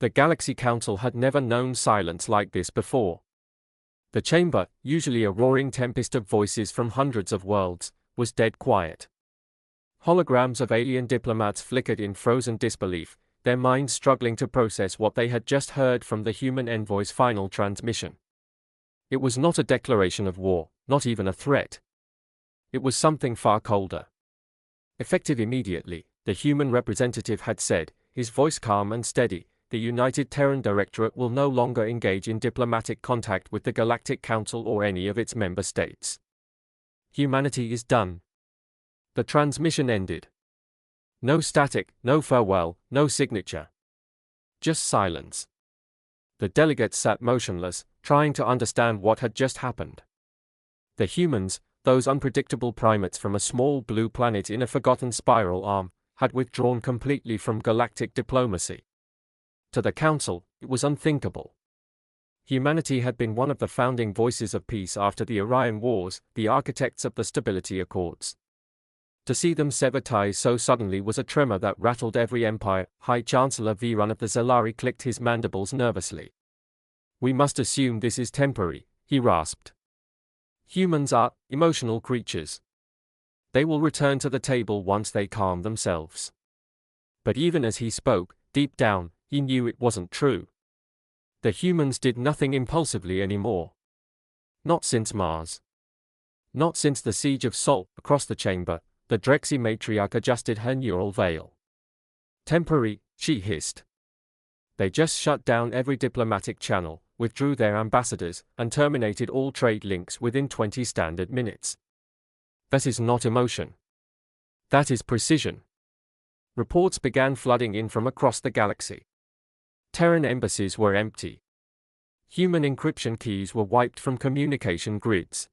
The Galaxy Council had never known silence like this before. The chamber, usually a roaring tempest of voices from hundreds of worlds, was dead quiet. Holograms of alien diplomats flickered in frozen disbelief, their minds struggling to process what they had just heard from the human envoy's final transmission. It was not a declaration of war, not even a threat. It was something far colder. Effective immediately, the human representative had said, his voice calm and steady, the United Terran Directorate will no longer engage in diplomatic contact with the Galactic Council or any of its member states. Humanity is done. The transmission ended. No static, no farewell, no signature. Just silence. The delegates sat motionless, trying to understand what had just happened. The humans, those unpredictable primates from a small blue planet in a forgotten spiral arm, had withdrawn completely from galactic diplomacy. To the Council, it was unthinkable. Humanity had been one of the founding voices of peace after the Orion Wars, the architects of the Stability Accords. To see them sever ties so suddenly was a tremor that rattled every empire. High Chancellor Virun of the Zellari clicked his mandibles nervously. "We must assume this is temporary," he rasped. "Humans are emotional creatures. They will return to the table once they calm themselves." But even as he spoke, deep down, he knew it wasn't true. The humans did nothing impulsively anymore. Not since Mars. Not since the siege of Sol. Across the chamber, the Drexy matriarch adjusted her neural veil. "Temporary," she hissed. "They just shut down every diplomatic channel, withdrew their ambassadors, and terminated all trade links within 20 standard minutes. That is not emotion. That is precision." Reports began flooding in from across the galaxy. Terran embassies were empty. Human encryption keys were wiped from communication grids.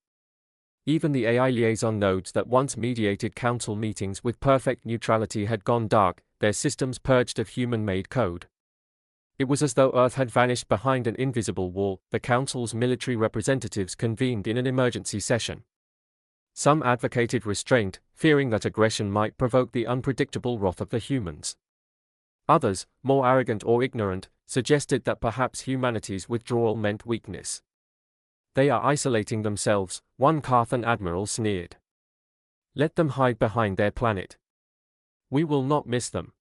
Even the AI liaison nodes that once mediated council meetings with perfect neutrality had gone dark, their systems purged of human-made code. It was as though Earth had vanished behind an invisible wall. The council's military representatives convened in an emergency session. Some advocated restraint, fearing that aggression might provoke the unpredictable wrath of the humans. Others, more arrogant or ignorant, suggested that perhaps humanity's withdrawal meant weakness. "They are isolating themselves," one Carthan admiral sneered. "Let them hide behind their planet. We will not miss them."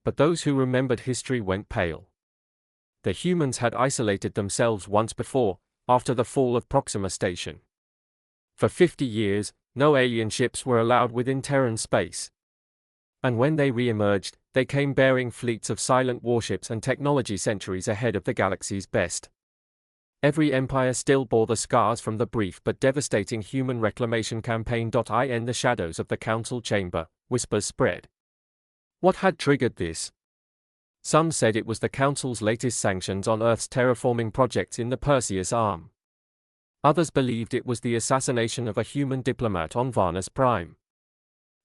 But those who remembered history went pale. The humans had isolated themselves once before, after the fall of Proxima Station. For 50 years, no alien ships were allowed within Terran space. And when they re-emerged, they came bearing fleets of silent warships and technology centuries ahead of the galaxy's best. Every empire still bore the scars from the brief but devastating human reclamation campaign. In the shadows of the council chamber, whispers spread. What had triggered this? Some said it was the council's latest sanctions on Earth's terraforming projects in the Perseus Arm. Others believed it was the assassination of a human diplomat on Varnus Prime.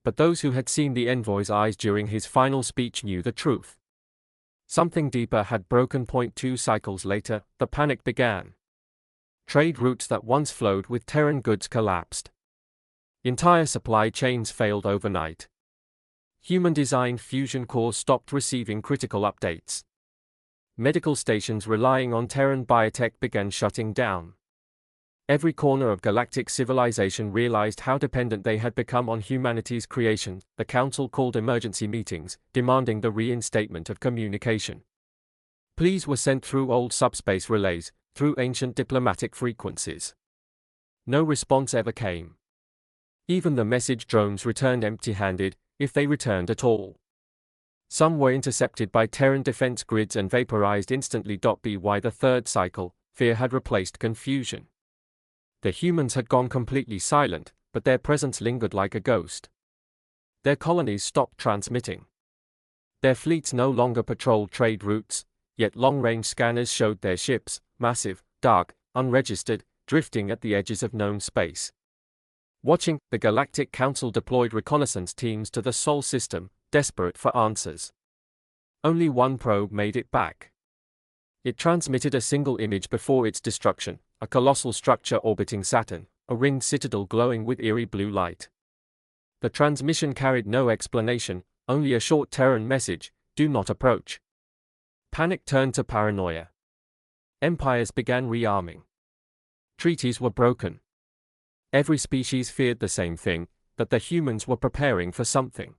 But those who had seen the envoy's eyes during his final speech knew the truth. Something deeper had broken. 2 cycles later, the panic began. Trade routes that once flowed with Terran goods collapsed. Entire supply chains failed overnight. Human-designed fusion cores stopped receiving critical updates. Medical stations relying on Terran biotech began shutting down. Every corner of galactic civilization realized how dependent they had become on humanity's creation. The Council called emergency meetings, demanding the reinstatement of communication. Pleas were sent through old subspace relays, through ancient diplomatic frequencies. No response ever came. Even the message drones returned empty-handed, if they returned at all. Some were intercepted by Terran defense grids and vaporized instantly. By the 3rd cycle, fear had replaced confusion. The humans had gone completely silent, but their presence lingered like a ghost. Their colonies stopped transmitting. Their fleets no longer patrolled trade routes, yet long-range scanners showed their ships, massive, dark, unregistered, drifting at the edges of known space. Watching, the Galactic Council deployed reconnaissance teams to the Sol system, desperate for answers. Only one probe made it back. It transmitted a single image before its destruction, a colossal structure orbiting Saturn, a ringed citadel glowing with eerie blue light. The transmission carried no explanation, only a short Terran message: "Do not approach." Panic turned to paranoia. Empires began rearming. Treaties were broken. Every species feared the same thing, that the humans were preparing for something.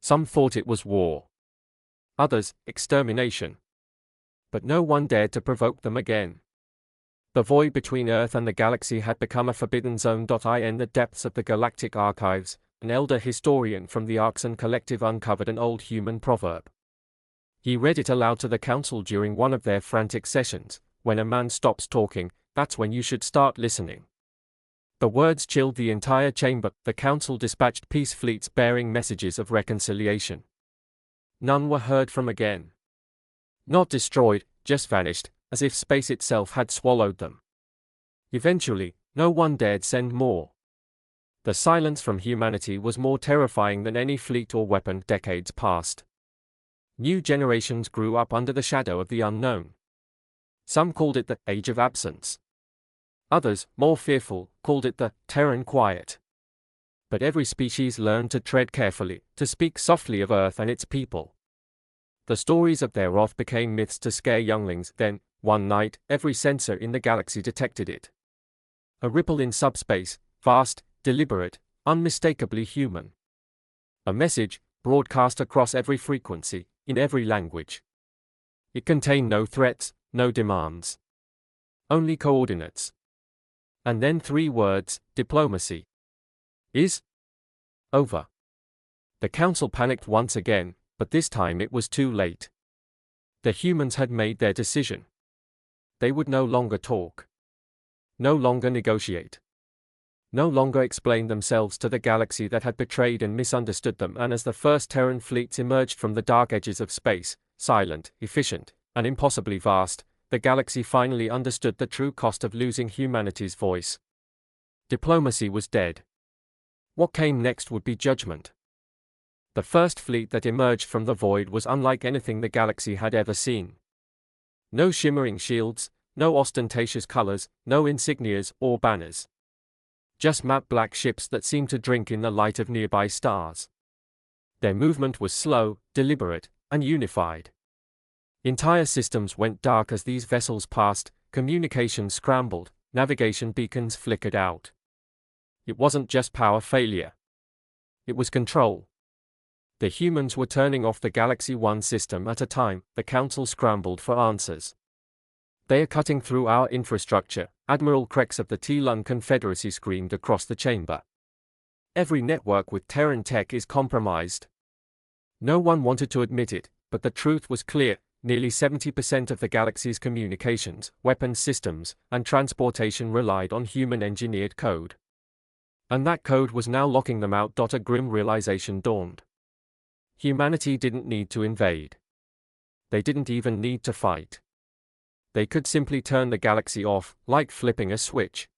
Some thought it was war. Others, extermination. But no one dared to provoke them again. The void between Earth and the galaxy had become a forbidden zone. In the depths of the Galactic archives, an elder historian from the Orcs Collective uncovered an old human proverb. He read it aloud to the council during one of their frantic sessions. When a man stops talking, that's when you should start listening. The words chilled the entire chamber. The council dispatched peace fleets bearing messages of reconciliation. None were heard from again. Not destroyed, just vanished, as if space itself had swallowed them. Eventually, no one dared send more. The silence from humanity was more terrifying than any fleet or weapon. Decades passed. New generations grew up under the shadow of the unknown. Some called it the Age of Absence. Others, more fearful, called it the Terran Quiet. But every species learned to tread carefully, to speak softly of Earth and its people. The stories of their wrath became myths to scare younglings. Then, one night, every sensor in the galaxy detected it. A ripple in subspace, vast, deliberate, unmistakably human. A message, broadcast across every frequency, in every language. It contained no threats, no demands. Only coordinates. And then 3 words: diplomacy is over. The council panicked once again, but this time it was too late. The humans had made their decision. They would no longer talk. No longer negotiate. No longer explain themselves to the galaxy that had betrayed and misunderstood them. And as the first Terran fleets emerged from the dark edges of space, silent, efficient, and impossibly vast, the galaxy finally understood the true cost of losing humanity's voice. Diplomacy was dead. What came next would be judgment. The first fleet that emerged from the void was unlike anything the galaxy had ever seen. No shimmering shields, no ostentatious colors, no insignias or banners. Just matte black ships that seemed to drink in the light of nearby stars. Their movement was slow, deliberate, and unified. Entire systems went dark as these vessels passed, communications scrambled, navigation beacons flickered out. It wasn't just power failure. It was control. The humans were turning off the galaxy one system at a time. The council scrambled for answers. They are cutting through our infrastructure, Admiral Krex of the T-Lun Confederacy screamed across the chamber. Every network with Terran tech is compromised. No one wanted to admit it, but the truth was clear. Nearly 70% of the galaxy's communications, weapons systems, and transportation relied on human-engineered code. And that code was now locking them out. A grim realization dawned. Humanity didn't need to invade. They didn't even need to fight. They could simply turn the galaxy off, like flipping a switch.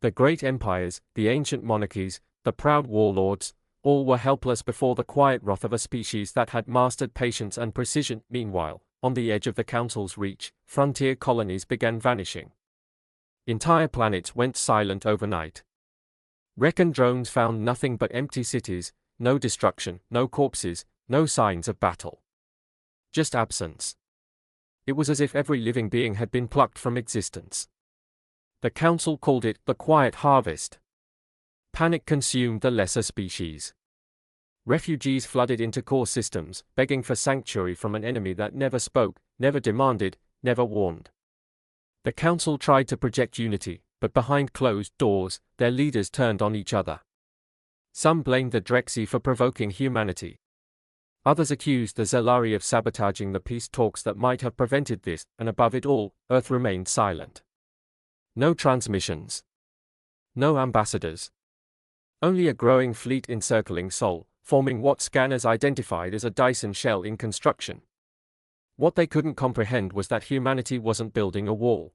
The great empires, the ancient monarchies, the proud warlords, all were helpless before the quiet wrath of a species that had mastered patience and precision. Meanwhile, on the edge of the council's reach, frontier colonies began vanishing. Entire planets went silent overnight. Recon drones found nothing but empty cities, no destruction, no corpses, no signs of battle. Just absence. It was as if every living being had been plucked from existence. The council called it the Quiet Harvest. Panic consumed the lesser species. Refugees flooded into core systems, begging for sanctuary from an enemy that never spoke, never demanded, never warned. The council tried to project unity, but behind closed doors, their leaders turned on each other. Some blamed the Drexy for provoking humanity. Others accused the Zelari of sabotaging the peace talks that might have prevented this, and above it all, Earth remained silent. No transmissions. No ambassadors. Only a growing fleet encircling Sol, forming what scanners identified as a Dyson shell in construction. What they couldn't comprehend was that humanity wasn't building a wall.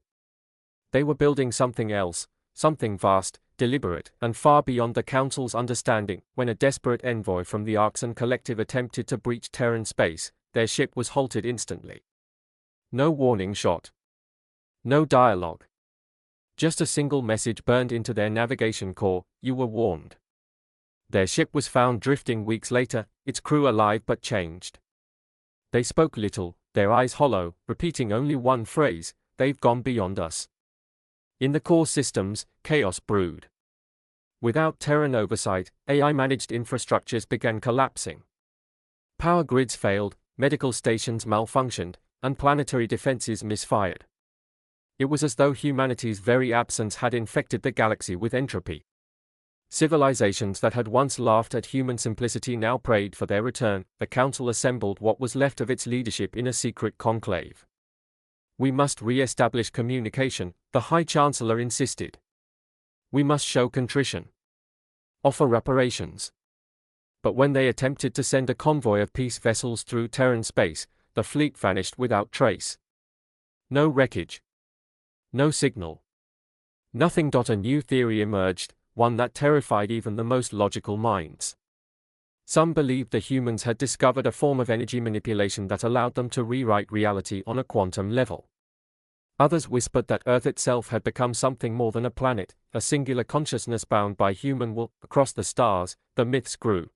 They were building something else, something vast, deliberate, and far beyond the Council's understanding. When a desperate envoy from the Orcs Collective attempted to breach Terran space, their ship was halted instantly. No warning shot. No dialogue. Just a single message burned into their navigation core: you were warned. Their ship was found drifting weeks later, its crew alive but changed. They spoke little, their eyes hollow, repeating only one phrase, "They've gone beyond us." In the core systems, chaos brewed. Without Terran oversight, AI-managed infrastructures began collapsing. Power grids failed, medical stations malfunctioned, and planetary defenses misfired. It was as though humanity's very absence had infected the galaxy with entropy. Civilizations that had once laughed at human simplicity now prayed for their return. The Council assembled what was left of its leadership in a secret conclave. "We must re-establish communication," the High Chancellor insisted. "We must show contrition. Offer reparations." But when they attempted to send a convoy of peace vessels through Terran space, the fleet vanished without trace. No wreckage. No signal. Nothing. A new theory emerged, one that terrified even the most logical minds. Some believed the humans had discovered a form of energy manipulation that allowed them to rewrite reality on a quantum level. Others whispered that Earth itself had become something more than a planet, a singular consciousness bound by human will. Across the stars, the myths grew.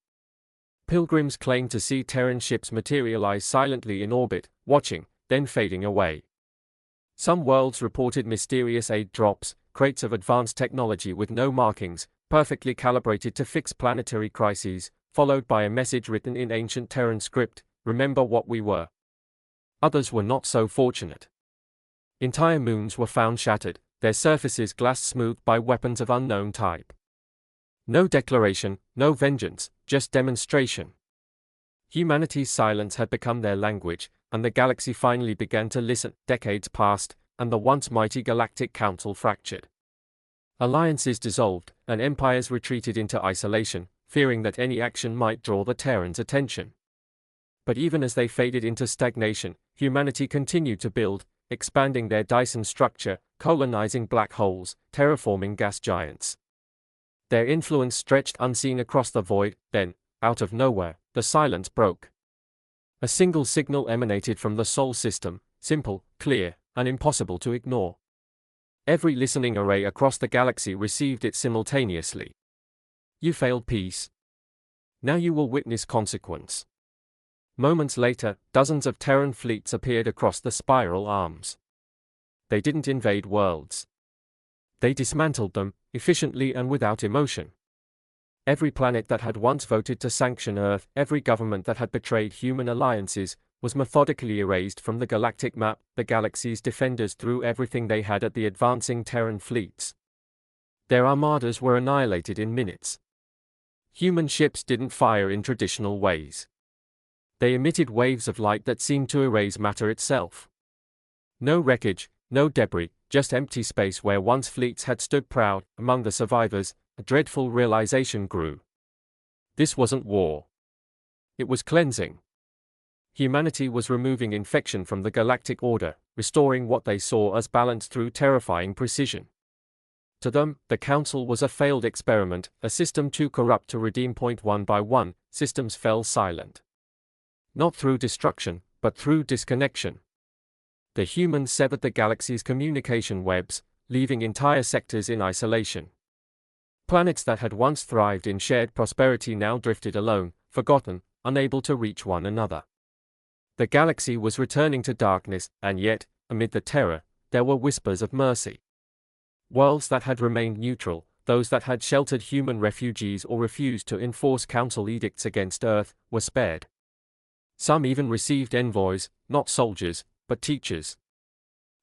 Pilgrims claimed to see Terran ships materialize silently in orbit, watching, then fading away. Some worlds reported mysterious aid drops, crates of advanced technology with no markings, perfectly calibrated to fix planetary crises, followed by a message written in ancient Terran script, "Remember what we were." Others were not so fortunate. Entire moons were found shattered, their surfaces glass-smoothed by weapons of unknown type. No declaration, no vengeance, just demonstration. Humanity's silence had become their language, and the galaxy finally began to listen. Decades passed, and the once mighty Galactic Council fractured. Alliances dissolved, and empires retreated into isolation, fearing that any action might draw the Terrans' attention. But even as they faded into stagnation, humanity continued to build, expanding their Dyson structure, colonizing black holes, terraforming gas giants. Their influence stretched unseen across the void. Then, out of nowhere, the silence broke. A single signal emanated from the Sol system, simple, clear, and impossible to ignore. Every listening array across the galaxy received it simultaneously. "You failed peace. Now you will witness consequence." Moments later, dozens of Terran fleets appeared across the spiral arms. They didn't invade worlds. They dismantled them, efficiently and without emotion. Every planet that had once voted to sanction Earth, every government that had betrayed human alliances, was methodically erased from the galactic map. The galaxy's defenders threw everything they had at the advancing Terran fleets. Their armadas were annihilated in minutes. Human ships didn't fire in traditional ways. They emitted waves of light that seemed to erase matter itself. No wreckage, no debris, just empty space where once fleets had stood proud. Among the survivors, a dreadful realization grew. This wasn't war. It was cleansing. Humanity was removing infection from the galactic order, restoring what they saw as balance through terrifying precision. To them, the Council was a failed experiment, a system too corrupt to redeem. One by one, systems fell silent. Not through destruction, but through disconnection. The humans severed the galaxy's communication webs, leaving entire sectors in isolation. Planets that had once thrived in shared prosperity now drifted alone, forgotten, unable to reach one another. The galaxy was returning to darkness, and yet, amid the terror, there were whispers of mercy. Worlds that had remained neutral, those that had sheltered human refugees or refused to enforce Council edicts against Earth, were spared. Some even received envoys, not soldiers, but teachers.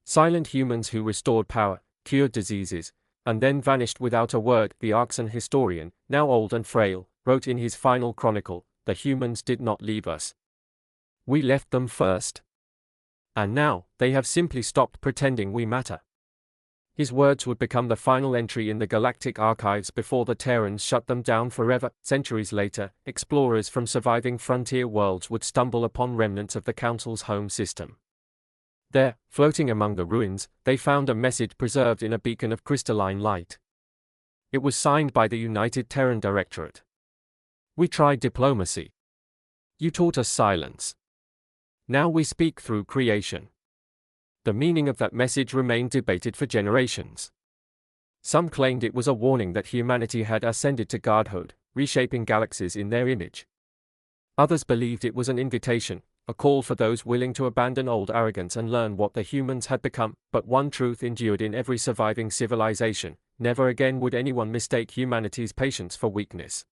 Silent humans who restored power, cured diseases, and then vanished without a word. The Orcsan historian, now old and frail, wrote in his final chronicle, "The humans did not leave us. We left them first. And now, they have simply stopped pretending we matter." His words would become the final entry in the galactic archives before the Terrans shut them down forever. Centuries later, explorers from surviving frontier worlds would stumble upon remnants of the Council's home system. There, floating among the ruins, they found a message preserved in a beacon of crystalline light. It was signed by the United Terran Directorate. "We tried diplomacy. You taught us silence. Now we speak through creation." The meaning of that message remained debated for generations. Some claimed it was a warning that humanity had ascended to godhood, reshaping galaxies in their image. Others believed it was an invitation, a call for those willing to abandon old arrogance and learn what the humans had become. But one truth endured in every surviving civilization: never again would anyone mistake humanity's patience for weakness.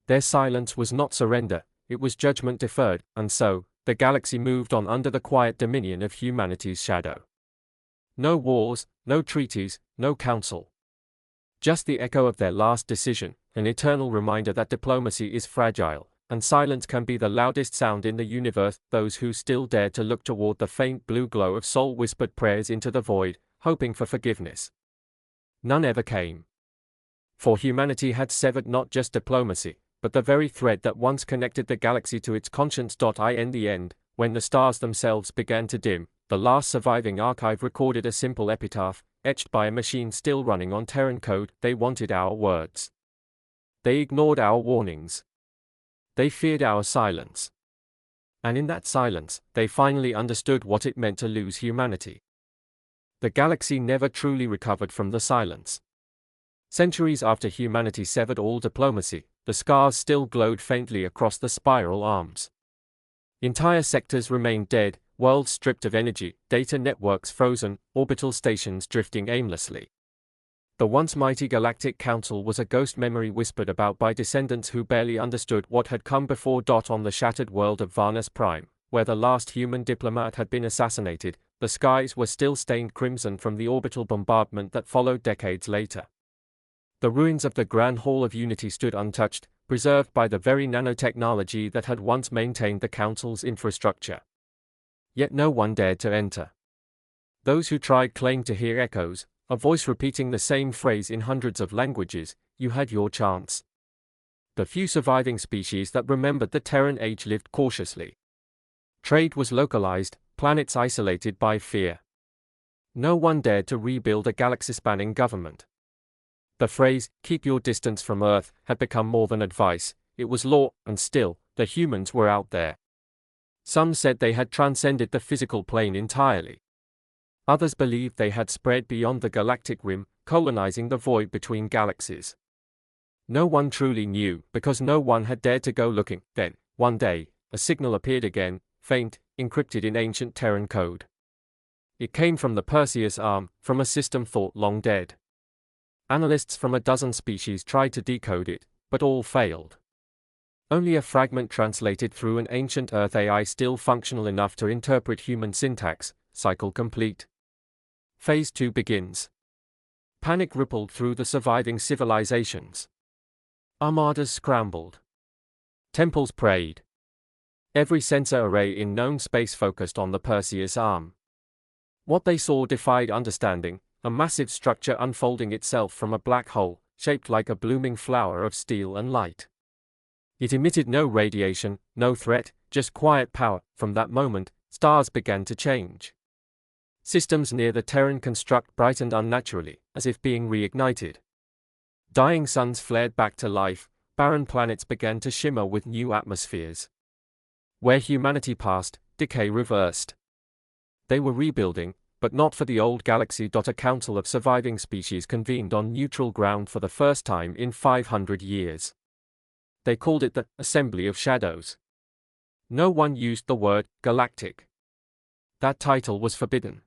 Their silence was not surrender, it was judgment deferred, and so, the galaxy moved on under the quiet dominion of humanity's shadow. No wars, no treaties, no council. Just the echo of their last decision, an eternal reminder that diplomacy is fragile, and silence can be the loudest sound in the universe. Those who still dared to look toward the faint blue glow of soul whispered prayers into the void, hoping for forgiveness. None ever came. For humanity had severed not just diplomacy, but the very thread that once connected the galaxy to its conscience. In the end, when the stars themselves began to dim, the last surviving archive recorded a simple epitaph, etched by a machine still running on Terran code. They wanted our words. They ignored our warnings. They feared our silence. And in that silence, they finally understood what it meant to lose humanity. The galaxy never truly recovered from the silence. Centuries after humanity severed all diplomacy, the scars still glowed faintly across the spiral arms. Entire sectors remained dead, worlds stripped of energy, data networks frozen, orbital stations drifting aimlessly. The once mighty Galactic Council was a ghost memory whispered about by descendants who barely understood what had come before. On the shattered world of Varnus Prime, where the last human diplomat had been assassinated, the skies were still stained crimson from the orbital bombardment that followed decades later. The ruins of the Grand Hall of Unity stood untouched, preserved by the very nanotechnology that had once maintained the Council's infrastructure. Yet no one dared to enter. Those who tried claimed to hear echoes, a voice repeating the same phrase in hundreds of languages: "You had your chance." The few surviving species that remembered the Terran age lived cautiously. Trade was localized, planets isolated by fear. No one dared to rebuild a galaxy-spanning government. The phrase, "keep your distance from Earth," had become more than advice, it was law, and still, the humans were out there. Some said they had transcended the physical plane entirely. Others believed they had spread beyond the galactic rim, colonizing the void between galaxies. No one truly knew, because no one had dared to go looking. Then, one day, a signal appeared again, faint, encrypted in ancient Terran code. It came from the Perseus arm, from a system thought long dead. Analysts from a dozen species tried to decode it, but all failed. Only a fragment translated through an ancient Earth AI still functional enough to interpret human syntax. Cycle complete. Phase 2 begins. Panic rippled through the surviving civilizations. Armadas scrambled. Temples prayed. Every sensor array in known space focused on the Perseus arm. What they saw defied understanding, a massive structure unfolding itself from a black hole, shaped like a blooming flower of steel and light. It emitted no radiation, no threat, just quiet power. From that moment, stars began to change. Systems near the Terran construct brightened unnaturally, as if being reignited. Dying suns flared back to life, barren planets began to shimmer with new atmospheres. Where humanity passed, decay reversed. They were rebuilding, but not for the old galaxy. A council of surviving species convened on neutral ground for the first time in 500 years. They called it the Assembly of Shadows. No one used the word galactic. That title was forbidden.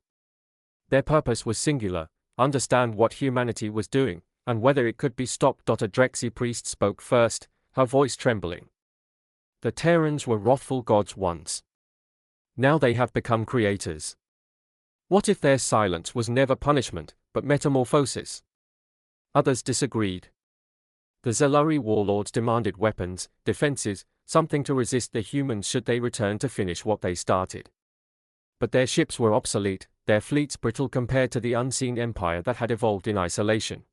Their purpose was singular: understand what humanity was doing, and whether it could be stopped. A Drexy priest spoke first, her voice trembling. The Terrans were wrathful gods once. Now they have become creators. What if their silence was never punishment, but metamorphosis? Others disagreed. The Zelari warlords demanded weapons, defenses, something to resist the humans should they return to finish what they started. But their ships were obsolete, their fleets brittle compared to the unseen empire that had evolved in isolation.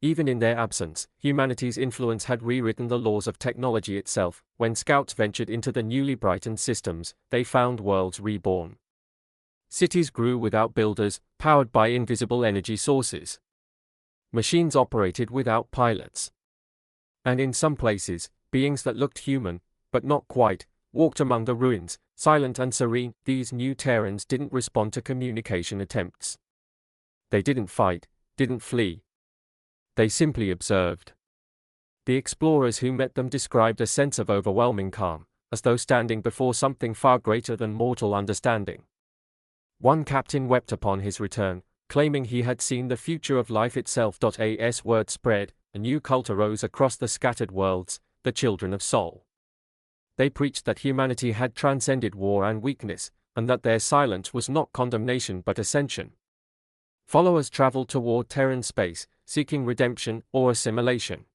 Even in their absence, humanity's influence had rewritten the laws of technology itself. When scouts ventured into the newly brightened systems, they found worlds reborn. Cities grew without builders, powered by invisible energy sources. Machines operated without pilots. And in some places, beings that looked human, but not quite, walked among the ruins, silent and serene. These new Terrans didn't respond to communication attempts. They didn't fight, didn't flee. They simply observed. The explorers who met them described a sense of overwhelming calm, as though standing before something far greater than mortal understanding. One captain wept upon his return, claiming he had seen the future of life itself. As word spread, a new cult arose across the scattered worlds, the Children of Sol. They preached that humanity had transcended war and weakness, and that their silence was not condemnation but ascension. Followers traveled toward Terran space, seeking redemption or assimilation.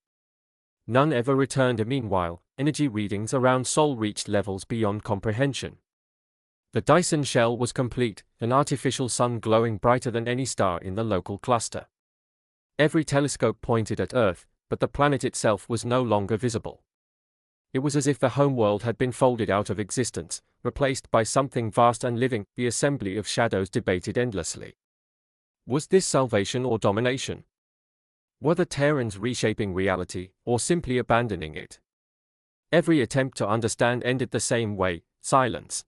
None ever returned. Meanwhile, energy readings around Sol reached levels beyond comprehension. The Dyson shell was complete, an artificial sun glowing brighter than any star in the local cluster. Every telescope pointed at Earth, but the planet itself was no longer visible. It was as if the homeworld had been folded out of existence, replaced by something vast and living. The assembly of shadows debated endlessly. Was this salvation or domination? Were the Terrans reshaping reality, or simply abandoning it? Every attempt to understand ended the same way: silence.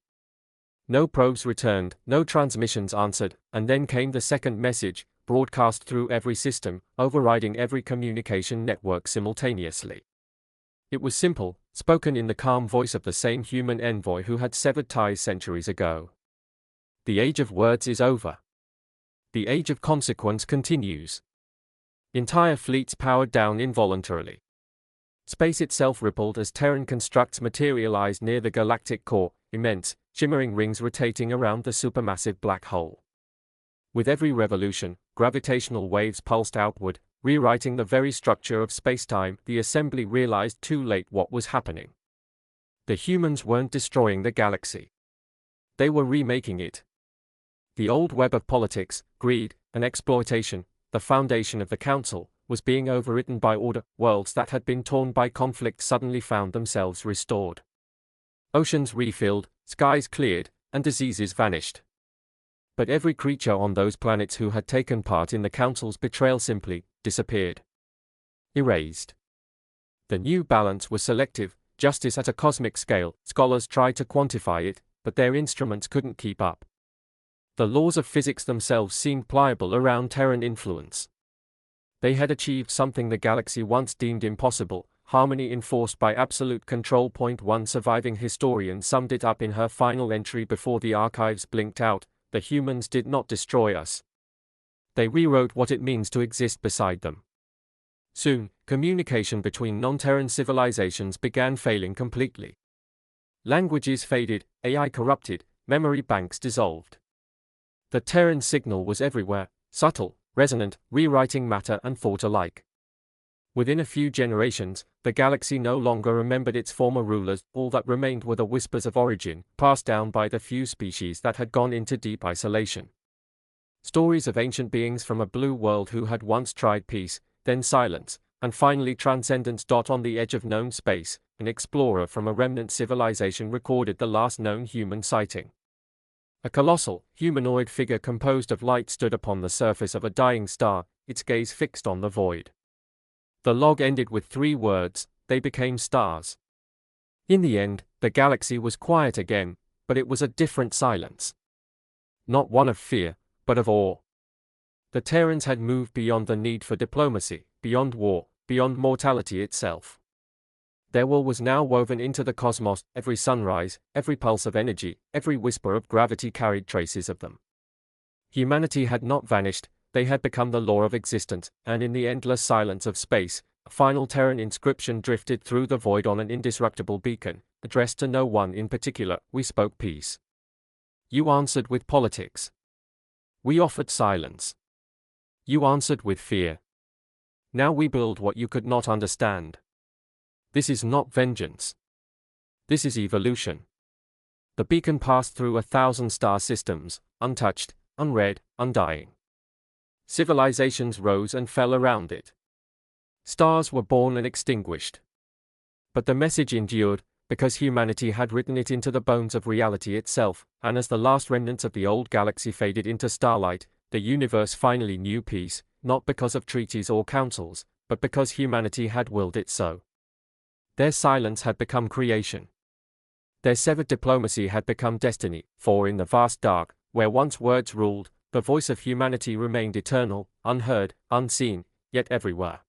No probes returned, no transmissions answered, and then came the second message, broadcast through every system, overriding every communication network simultaneously. It was simple, spoken in the calm voice of the same human envoy who had severed ties centuries ago. The age of words is over. The age of consequence continues. Entire fleets powered down involuntarily. Space itself rippled as Terran constructs materialized near the galactic core, immense, shimmering rings rotating around the supermassive black hole. With every revolution, gravitational waves pulsed outward, rewriting the very structure of spacetime. The assembly realized too late what was happening. The humans weren't destroying the galaxy. They were remaking it. The old web of politics, greed, and exploitation, the foundation of the Council, was being overwritten by order. Worlds that had been torn by conflict suddenly found themselves restored. Oceans refilled, skies cleared, and diseases vanished. But every creature on those planets who had taken part in the Council's betrayal simply disappeared. Erased. The new balance was selective, justice at a cosmic scale. Scholars tried to quantify it, but their instruments couldn't keep up. The laws of physics themselves seemed pliable around Terran influence. They had achieved something the galaxy once deemed impossible: harmony enforced by absolute control. One surviving historian summed it up in her final entry before the archives blinked out: the humans did not destroy us. They rewrote what it means to exist beside them. Soon, communication between non-Terran civilizations began failing completely. Languages faded, AI corrupted, memory banks dissolved. The Terran signal was everywhere, subtle, resonant, rewriting matter and thought alike. Within a few generations, the galaxy no longer remembered its former rulers. All that remained were the whispers of origin, passed down by the few species that had gone into deep isolation. Stories of ancient beings from a blue world who had once tried peace, then silence, and finally transcendence. On the edge of known space, an explorer from a remnant civilization recorded the last known human sighting. A colossal, humanoid figure composed of light stood upon the surface of a dying star, its gaze fixed on the void. The log ended with 3 words: they became stars. In the end, the galaxy was quiet again, but it was a different silence. Not one of fear, but of awe. The Terrans had moved beyond the need for diplomacy, beyond war, beyond mortality itself. Their will was now woven into the cosmos. Every sunrise, every pulse of energy, every whisper of gravity carried traces of them. Humanity had not vanished, they had become the law of existence, and in the endless silence of space, a final Terran inscription drifted through the void on an indestructible beacon, addressed to no one in particular: we spoke peace. You answered with politics. We offered silence. You answered with fear. Now we build what you could not understand. This is not vengeance. This is evolution. The beacon passed through 1,000 star systems, untouched, unread, undying. Civilizations rose and fell around it. Stars were born and extinguished. But the message endured, because humanity had written it into the bones of reality itself, and as the last remnants of the old galaxy faded into starlight, the universe finally knew peace, not because of treaties or councils, but because humanity had willed it so. Their silence had become creation. Their severed diplomacy had become destiny, for in the vast dark, where once words ruled, the voice of humanity remained eternal, unheard, unseen, yet everywhere.